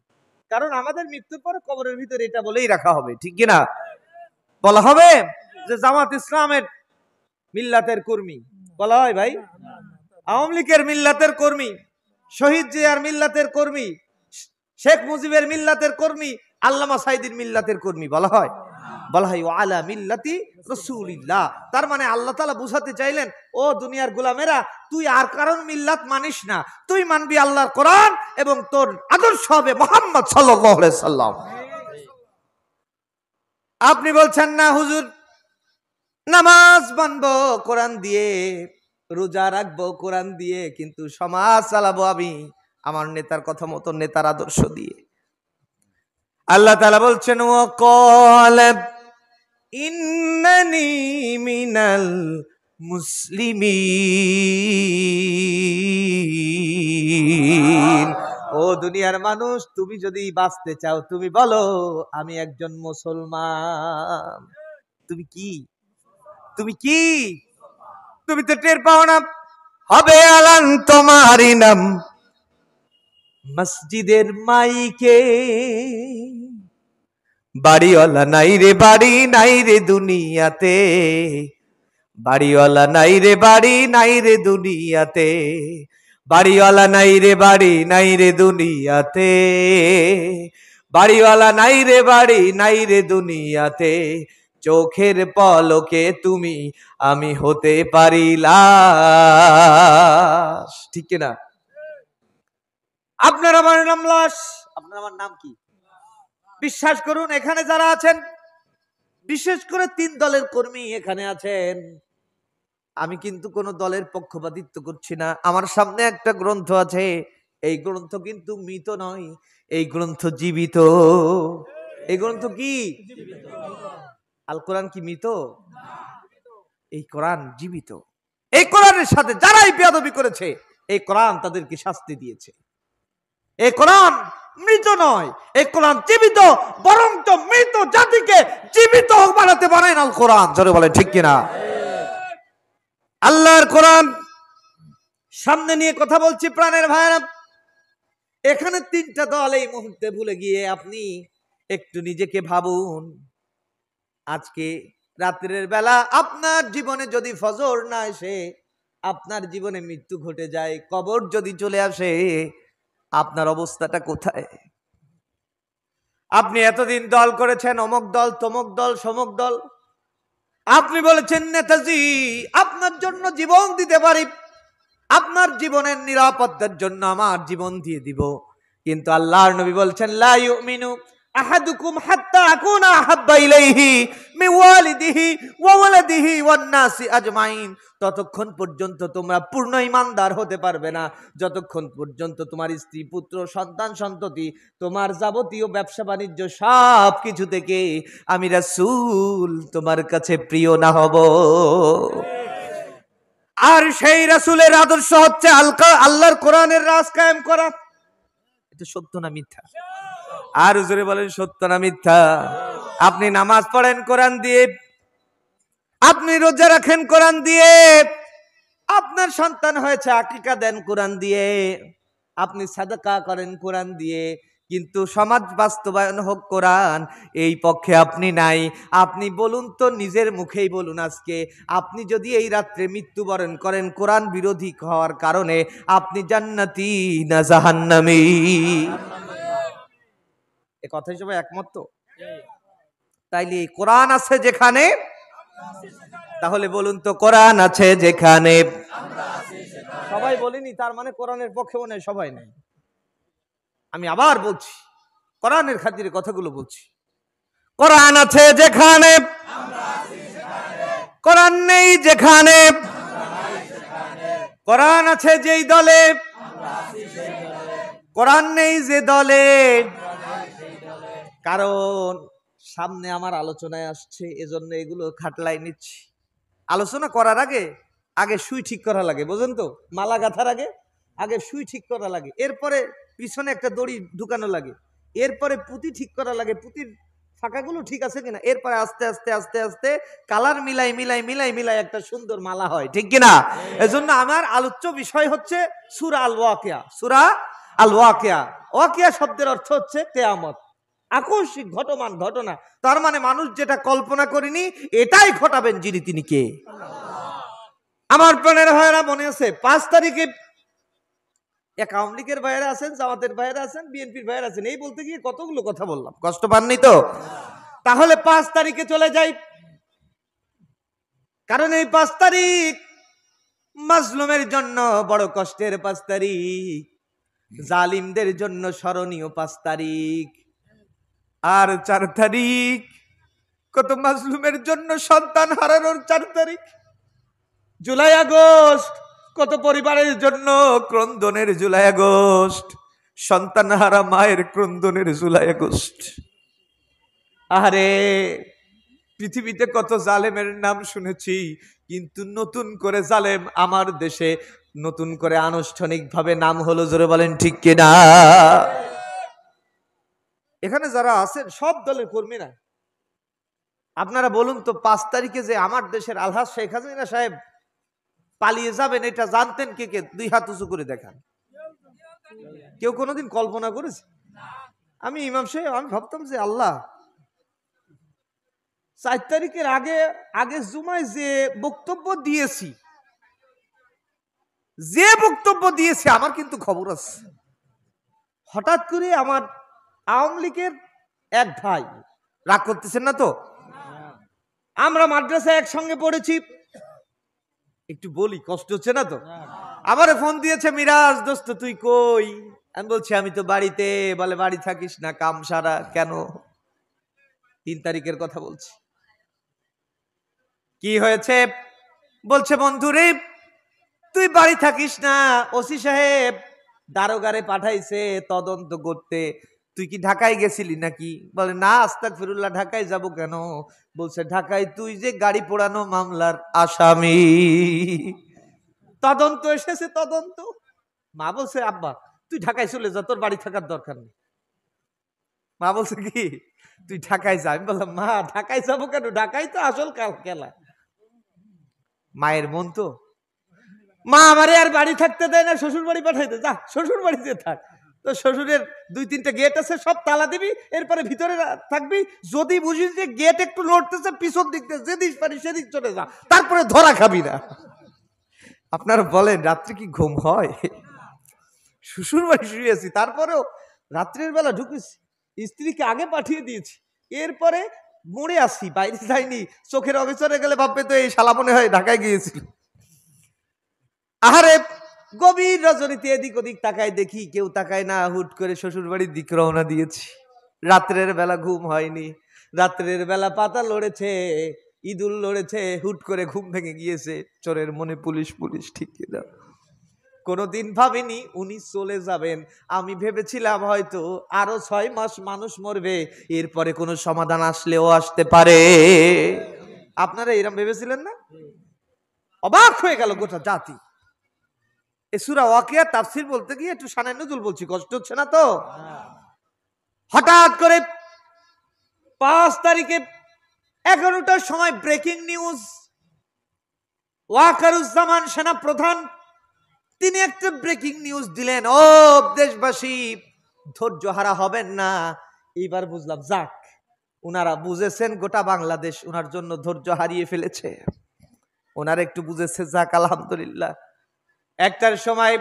কারণ আমাদের মৃত্যুর পরে কবরের ভিতরে এটা বলেই রাখা হবে, ঠিক কিনা? বলা হবে যে জামাত ইসলামের মিল্লাতের কর্মী, বলা হয় ভাই? আওয়ামী লীগের মিল্লাতের কর্মী, শহীদ জিয়ার মিল্লাতের কর্মী, শেখ মুজিবের মিল্লাতের কর্মী, আল্লামা সাঈদীর মিল্লাতের কর্মী বলা হয়? বলা হয় ওয়ালা মিল্লাতি রাসূলিল্লাহ। তার মানে আল্লাহ তাআলা বুঝাতে চাইলেন, ও দুনিয়ার গোলামেরা, তুই আর কারণ মিল্লাত মানিস না, তুই মানবি আল্লাহর কোরআন এবং তোর আদর্শ হবে মুহাম্মদ সাল্লাল্লাহু আলাইহি সাল্লাম। আপনি বলছেন না হুজুর, নামাজ মানবো কোরআন দিয়ে, রোজা রাখবো কোরআন দিয়ে, কিন্তু সমাজ চালাবো আমি আমার নেতার কথা মতো, নেতার আদর্শ দিয়ে। আল্লাহ তাআলা বলছেন, ওয়াকাল ইন্নানি মিনাল মুসলিমিন। ও দুনিয়ার মানুষ, তুমি যদি বাঁচতে চাও তুমি বলো আমি একজন মুসলমান। তুমি কি? তুমি কি? তুমি তো টের পাও না। হবে আলান তোমারই নাম মসজিদের মাইকে, বাড়িওয়ালা নাই রে বাড়ি নাই রে দুনিয়াতে, বাড়িওয়ালা নাই রে বাড়ি নাই রে দুনিয়াতে, বাড়িওয়ালা নাই রে বাড়ি নাই রে দুনিয়াতে, বাড়িওয়ালা নাই রে বাড়ি নাই রে দুনিয়াতে, চোখের পলকে তুমি আমি হতে পারি লাশ, ঠিক কিনা? আপনার আমার নাম লাশ, আপনার আমার নাম কি? বিশ্বাস করুন, এখানে যারা আছেন, বিশেষ করে 3 দলের কর্মী এখানে আছেন, আমি কিন্তু কোন দলের পক্ষপাতিত্ব করছি না। আমার সামনে একটা গ্রন্থ আছে, এই গ্রন্থ কিন্তু মৃত নয়, এই গ্রন্থ জীবিত। এই গ্রন্থ কি? আল কোরআন কি মৃত? এই কোরআন জীবিত। এই কোরআনের সাথে যারাই বেয়াদবি করেছে, এই কোরআন তাদেরকে শাস্তি দিয়েছে। এই কোরআন মৃত নয়, এই কোরআন জীবিত, বরং তো মৃত জাতিকে জীবিত বানাতে পারেন আল কোরআন। জোরে বলেন ঠিক কিনা? আল্লাহর কোরআন সামনে নিয়ে কথা বলছি প্রাণের ভাইরা। এখানে 3টা দল এই মুহূর্তে ভুলে গিয়ে আপনি একটু নিজেকে ভাবুন, আজকে রাত্রের বেলা আপনার জীবনে যদি ফজর না আসে, আপনার জীবনে মৃত্যু ঘটে যায়, কবর যদি চলে আসে, আপনার অবস্থাটা কোথায়? আপনি এতদিন দল করেছেন, অমুক দল, তমুক দল, সমুক দল। আপনি বলেছেন নেতাজি আপনার জন্য জীবন দিতে পারি, আপনার জীবনের নিরাপত্তার জন্য আমার জীবন দিয়ে দিব। কিন্তু আল্লাহর নবী বলছেন, লা ইউমিনু আহাদুকুম হাত্তা আকুনা আহাব্বা ইলাইহি মিন ওয়ালিদিহি ওয়া ওয়ালাদিহি ওয়ান নাসি আজমাইন। ততক্ষণ পর্যন্ত তোমরা পূর্ণ ঈমানদার হতে পারবে না যতক্ষণ পর্যন্ত তোমার স্ত্রী, পুত্র, সন্তান, সন্ততি, তোমার যাবতীয় ব্যবসা বাণিজ্য সব কিছু থেকে আমি রাসূল তোমার কাছে প্রিয় না হব। আর সেই রাসূলের আদর্শ হচ্ছে আল্লাহর কোরআনের রাজ কায়েম করা। এটা সত্য না মিথ্যা? আর জোরে বলেন সত্য না মিথ্যা? আপনি নামাজ পড়েন কোরআন দিয়ে, আপনি রোজা রাখেন কোরআন দিয়ে, আপনার সন্তান হয়েছে আকিকা দেন কোরআন দিয়ে, আপনি সাদাকা করেন কোরআন দিয়ে, কিন্তু সমাজ বাস্তবায়ন হোক কোরআন, এই পক্ষে আপনি নাই। আপনি বলুন তো, নিজের মুখেই বলুন, আজকে আপনি যদি এই রাত্রে মৃত্যুবরণ করেন কোরআন বিরোধী হওয়ার কারণে, আপনি জান্নাতি না জাহান্নামী? এ কথা হিসেবে একমত তো? তাইলে কোরআন আছে যেখানে, তাহলে বলুন তো কোরআন আছে যেখানে, সবাই বলিনি তার মানে কোরআনের পক্ষে মনে হয় সবাই নেই। আমি আবার বলছি, কোরআনের খাতিরে কথাগুলো বলছি। কোরআন আছে যেখানে, কোরআন নেই যেখানে, কোরআন আছে যেই দলে, কোরআন নেই যে দলে। কারণ সামনে আমার আলোচনায় আসছে, এজন্য এগুলো খাটলাই নিচ্ছি। আলোচনা করার আগে আগে সুই ঠিক করা লাগে, বুঝেন তো? মালা গাঁথার আগে আগে সুই ঠিক করা লাগে, এরপরে পিছনে একটা দড়ি ঢুকানো লাগে, এরপরে পুঁতি ঠিক করা লাগে, পুঁতির ফাঁকাগুলো ঠিক আছে কিনা, এরপরে আস্তে আস্তে আস্তে আস্তে কালার মিলাই মিলাই মিলাই মিলাই একটা সুন্দর মালা হয়, ঠিক কিনা? এজন্য আমার আলোচ্য বিষয় হচ্ছে সূরা আল ওয়াকিয়া। সূরা আল ওয়াকিয়া, ওয়াকিয়া শব্দের অর্থ হচ্ছে কিয়ামত, আকস্মিক ঘটমান ঘটনা। তার মানে মানুষ যেটা কল্পনা করেনি এটাই ঘটাবেন যিনি, তিনি কে? আমার প্রাণের ভাইয়েরা, মনে আছে 5 তারিখে এক আওয়ামী লীগের ভাইয়েরা আছেন, জামাতের ভাইয়েরা আছেন, বিএনপির ভাইয়েরা আছেন, এই বলতে গিয়ে কতগুলো কথা বললাম, কষ্ট পাননি তো? তাহলে 5 তারিখে চলে যাই, কারণ এই 5 তারিখ মাজলুমের জন্য বড় কষ্টের 5 তারিখ, জালিমদের জন্য স্মরণীয় 5 তারিখ। আর 4 তারিখ কত মাজলুমের জন্য সন্তান হারানোর 4 তারিখ। জুলাই আগস্ট কত পরিবারের জন্য ক্রন্দনের জুলাই আগস্ট, সন্তান হারা মায়ের ক্রন্দনের জুলাই আগস্ট। আরে পৃথিবীতে কত জালেমের নাম শুনেছি, কিন্তু নতুন করে জালেম আমার দেশে নতুন করে আনুষ্ঠানিকভাবে নাম হলো, জোরে বলেন ঠিক কিনা? এখানে যারা আছেন সব দলের কর্মী না। আপনারা বলুন তো 5 তারিখে যে আমার দেশের আলহাজ শেখ হাসিনা সাহেব পালিয়ে যাবেন, এটা জানতেন কে কে? 2 হাত উঁচু করে দেখান। কেউ কোনোদিন কল্পনা করেছে? আমি ইমাম সাহেব, আমি ভাবতাম যে আল্লাহ, 4 তারিখের আগে আগে জুমায় যে বক্তব্য দিয়েছি, আমার কিন্তু খবর আছে। হঠাৎ করে আমার আওয়ামী লীগের এক ভাই, রাগ করতেছেন না তো? আমরা মাদ্রাসায় একসঙ্গে পড়েছি, একটু বলি, কষ্ট হচ্ছে না তো? আমারে ফোন দিয়েছে, মিরাজ দোস্ত তুই কই? আমি বলছি আমি তো বাড়িতে। বলে বাড়ি থাকিস না, কাম সারা। কেন? 3 তারিখের কথা বলছি। কি হয়েছে? বলছে বন্ধু রে, তুই বাড়ি থাকিস না, ওসি সাহেব দারোগারে পাঠাইছে তদন্ত করতে, তুই কি ঢাকায় গেছিলি নাকি? বলে না, আস্তাগফিরুল্লাহ, ঢাকায় যাব কেন? বলছে ঢাকায় তুই যে গাড়ি পোড়ানো মামলার আসামি, তদন্ত এসেছে, তদন্ত। মা বলছে আব্বা তুই ঢাকায় চলে যা, তোর বাড়ি থাকার দরকার নেই। মা বলছে কি তুই ঢাকায় যা। আমি বললাম মা ঢাকায় যাবো কেন, ঢাকায় তো আসল খেলা। মায়ের মন তো, মা আমারে আর বাড়ি থাকতে দেয় না, শ্বশুর বাড়ি পাঠাইতে, যা শ্বশুর বাড়িতে থাক। তো শ্বশুরের 2-3টা গেট আছে, সব তালা দিবি, এরপরে ভিতরে থাকবি। যদি বুঝিস যে গেট একটু লড়তেছে, পিছন দিক দিয়ে যেদিক পারি সেদিক চলে যা, তারপরে ধরা খাবি না। আপনারা বলেন রাত্রে কি ঘুম হয়? শ্বশুর বাড়ি শুয়েছি, তারপরেও রাত্রের বেলা ঢুকেছি, স্ত্রীকে আগে পাঠিয়ে দিয়েছি, এরপরে মরে আসি, বাইরে যাইনি। চোখের অগোচরে গেলে ভাববে তো এই শালা মনে হয় ঢাকায় গিয়েছিল। আহারে গভীর রজনীতে এদিক ওদিক তাকায়, দেখি কেউ তাকায় না, হুট করে শ্বশুর বাড়ির দিক রওনা দিয়েছি। রাত্রের বেলা ঘুম হয়নি, রাত্রের বেলা পাতা লড়েছে, ইঁদুর লড়েছে, হুট করে ঘুম ভেঙে গিয়েছে। চোরের মনে পুলিশ পুলিশ, ঠিক কিনা? কোনোদিন ভাবিনি উনি চলে যাবেন। আমি ভেবেছিলাম হয়তো আরো 6 মাস মানুষ মরবে, এরপরে কোনো সমাধান আসলেও আসতে পারে। আপনারা এরকম ভেবেছিলেন না? অবাক হয়ে গেল গোটা জাতি। এ সূরা ওয়াকিয়া তাফসীর বলতে গিয়ে একটু শানে নুজুল বলছি, কষ্ট হচ্ছে না তো? হঠাৎ করে 5 তারিখে 11টার সময় ব্রেকিং নিউজ, ওয়াকারুজ্জামান সেনা প্রধান তিনি একটা ব্রেকিং নিউজ দিলেন। ও দেশবাসী, ধৈর্য হারা হবেন না। এইবার বুঝলাম, যাক উনারা বুঝেছেন গোটা বাংলাদেশ উনার জন্য ধৈর্য হারিয়ে ফেলেছে, ওনারা একটু বুঝেছে, যাক আলহামদুলিল্লাহ। 1টার সময়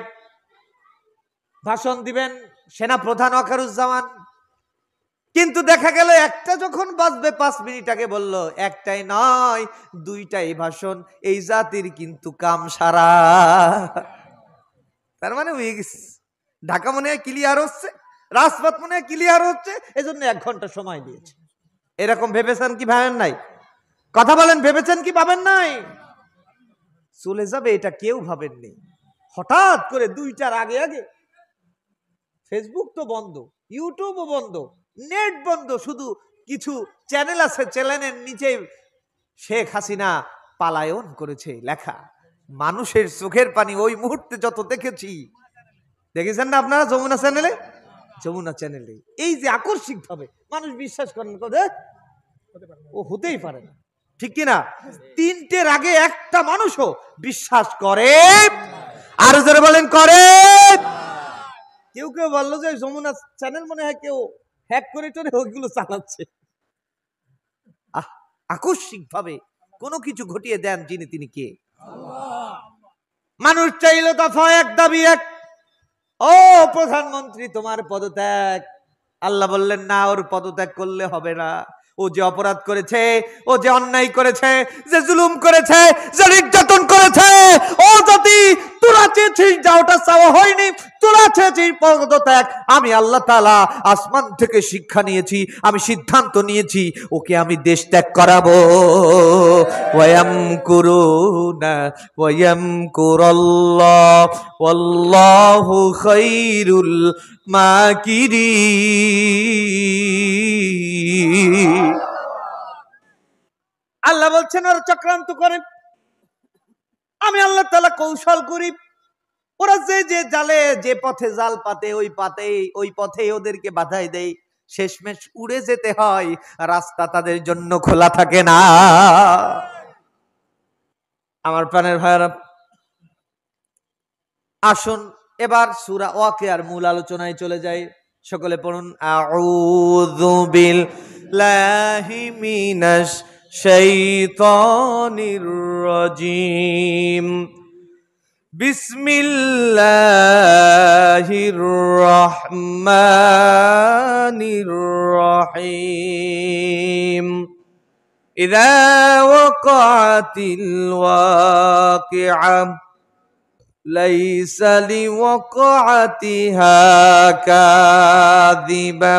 ভাষণ দিবেন সেনা প্রধান ওয়াকারুজ্জামান। কিন্তু দেখা গেল একটা যখন বাজবে 5 মিনিট আগে বলল একটাই নয় দুইটাই ভাষণ, এই জাতির কিন্তু কাম সারা। তার মানে হয়ে গেছে, ঢাকা মনে হয় ক্লিয়ার হচ্ছে, রাজপথ মনে হয় ক্লিয়ার হচ্ছে, এজন্য 1 ঘন্টা সময় দিয়েছে। এরকম ভেবেছেন কি ভাবেন নাই? কথা বলেন, ভেবেছেন কি ভাবেন নাই? চলে যাবে এটা কেউ ভাবেননি। হঠাৎ করে 2টার আগে আগে ফেসবুক তো বন্ধ, ইউটিউবও বন্ধ, নেট বন্ধ, শুধু কিছু চ্যানেল আছে, চ্যানেলের নিচে শেখ হাসিনা পালায়ন করেছে লেখা। মানুষের চোখের পানি ওই মুহূর্তে যত দেখেছি, দেখেছেন না আপনারা যমুনা চ্যানেলে? যমুনা চ্যানেলে এই যে আকস্মিক ভাবে মানুষ বিশ্বাস করেন, ও হতেই পারে না, ঠিক কিনা? 3টের আগে একটা মানুষও বিশ্বাস করে, আর যারা বলেন করে। কেউ কেউ বললো যে যমুনা চ্যানেল মনে হয় কেউ হ্যাক করে টোরে ওইগুলো চালাচ্ছে। আকস্মিক ভাবে কোনো কিছু ঘটিয়ে দেন যিনি, তিনি কে? মানুষ চাইল দফা এক, দাবি এক। ও প্রধানমন্ত্রী, তোমার পদত্যাগ। আল্লাহ বললেন না, ওর পদত্যাগ করলে হবে না। ও যে অপরাধ করেছে, ও যে অন্যায় করেছে, যে জুলুম করেছে, যে নির্যাতন করেছে, ও জাতি তোরা চেয়েছিস যা, ওটা চাওয়া হয়নি, তোরা চেয়েছিস পদত্যাগ। আমি আল্লাহ তাআলা আসমান থেকে শিক্ষা নিয়েছি, আমি সিদ্ধান্ত নিয়েছি, ওকে আমি দেশ ত্যাগ করাবো। ওয়ায়ামকুরুনা ওয়ায়ামকুরাল্লাহ ওয়াল্লাহু খায়রুল মাকিরিন। আল্লাহ বলছেন ওরা চক্রান্ত করে, আমি আল্লাহ তাআলা কৌশল করি। ওরা যে যে জালে, যে পথে জাল পাতে, ওই পথে ওদেরকে বাধাই দেই, শেষমেশ উড়ে যেতে হয়, রাস্তা তাদের জন্য খোলা থাকে না। আমার প্রাণের ভাইরা, আসুন এবার সূরা ওয়াকিয়ার মূল আলোচনায় চলে যাই। সকলে পড়ুন, আউযু বিল্লাহি মিনাশ শাইতানির রাজিম, বিসমিল্লাহির রহমানির রহিম। ইযা ওয়াকাতিল ওয়াকিআ লাইসা লিওয়াকাতিহা কাযিবা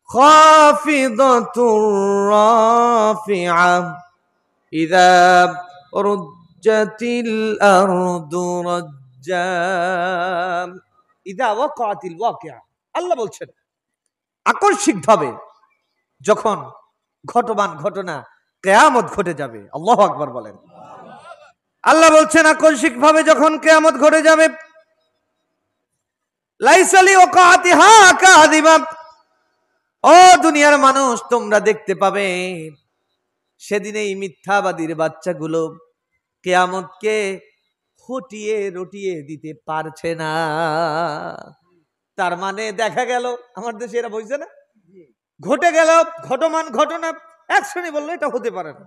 খাফিদাতুর রাফিআ ইযা রুজ্জাতিল আরদু রাজ্জা। ইযা ওয়াকাতিল ওয়াকিআ, আল্লাহ বলছেন আকস্মিকভাবে যখন ঘটমান ঘটনা কিয়ামত ঘটে যাবে। আল্লাহু আকবার বলেন। আল্লাহ বলছেন আকস্মিকভাবে যখন কিয়ামত ঘটে যাবে, লাইসা লিওয়াকাতিহা কাযিবা, ও দুনিয়ার মানুষ তোমরা দেখতে পাবে সেদিন এই মিথ্যাবাদীর বাচ্চাগুলো কিয়ামতকে হটিয়ে রটিয়ে দিতে পারছে না। তার মানে দেখা গেল আমার দেশে এরা বলছে না, ঘটে গেল ঘটমান ঘটনা, এক শ্রেণী বললো এটা হতে পারে না।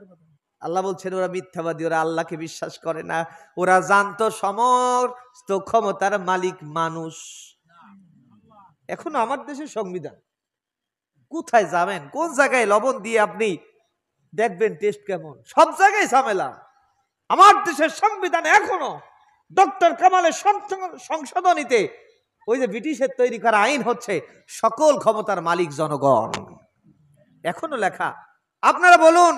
আল্লাহ বলছেন ওরা মিথ্যাবাদী, ওরা আল্লাহকে বিশ্বাস করে না, ওরা জানতো সমস্ত ক্ষমতার মালিক মানুষ। এখনো আমার দেশের সংবিধান, কোথায় যাবেন, কোন জায়গায় লবণ দিয়ে আপনি দেখবেন টেস্ট কেমন, সব জায়গায় ঝামেলা। আমার দেশের সংবিধান এখনো ডক্টর কামালের সংশোধনীতে ওই যে ব্রিটিশের তৈরি করা আইন হচ্ছে সকল ক্ষমতার মালিক জনগণ, এখনো লেখা। আপনারা বলুন